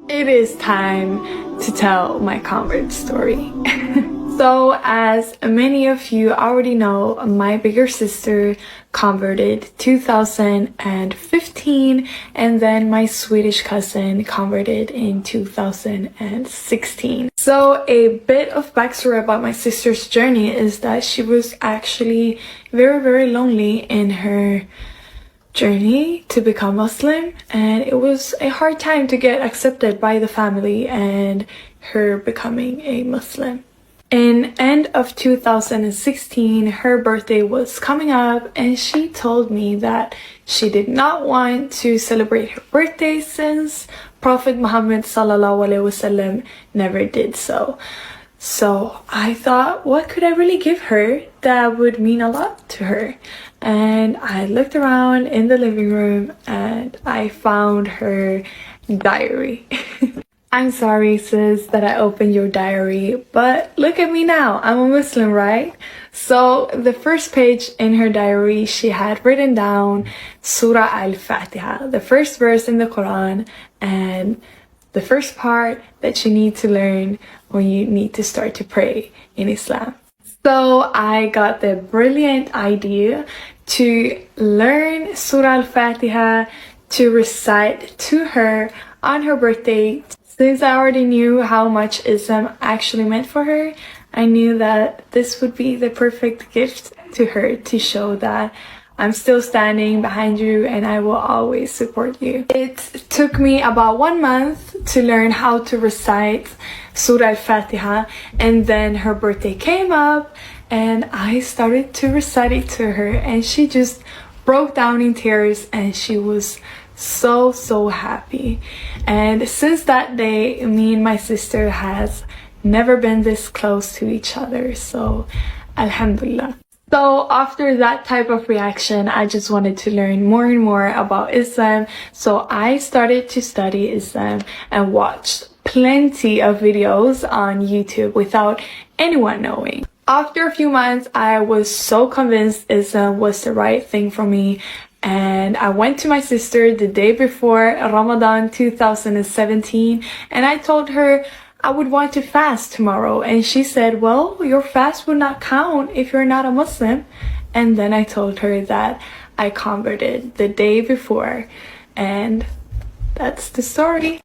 It is time to tell my convert story. So as many of you already know, my bigger sister converted 2015, and then my Swedish cousin converted in 2016. So a bit of backstory about my sister's journey is that she was actually very lonely in her journey to become Muslim, and it was a hard time to get accepted by the family and her becoming a Muslim. In end of 2016, her birthday was coming up, and she told me that she did not want to celebrate her birthday since Prophet Muhammad sallallahu alaihi wasallam never did so. So I thought, what could I really give her that would mean a lot to her? And I looked around in the living room and I found her diary. I'm sorry, sis, that I opened your diary, but look at me now. I'm a Muslim, right? So the first page in her diary, she had written down Surah Al-Fatiha, the first verse in the Quran, and the first part that you need to learn when you need to start to pray in Islam. So I got the brilliant idea to learn Surah Al-Fatiha to recite to her on her birthday. Since I already knew how much Islam actually meant for her, I knew that this would be the perfect gift to her to show that I'm still standing behind you and I will always support you. It took me about 1 month to learn how to recite Surah Al-Fatiha, and then her birthday came up and I started to recite it to her, and she just broke down in tears and she was so happy. And since that day, me and my sister has never been this close to each other, so Alhamdulillah. So after that type of reaction, I just wanted to learn more and more about Islam. So I started to study Islam and watched plenty of videos on YouTube without anyone knowing. After a few months, I was so convinced Islam was the right thing for me. And I went to my sister the day before Ramadan 2017, and I told her I would want to fast tomorrow, and she said, well, your fast would not count if you're not a Muslim. And then I told her that I converted the day before, and that's the story.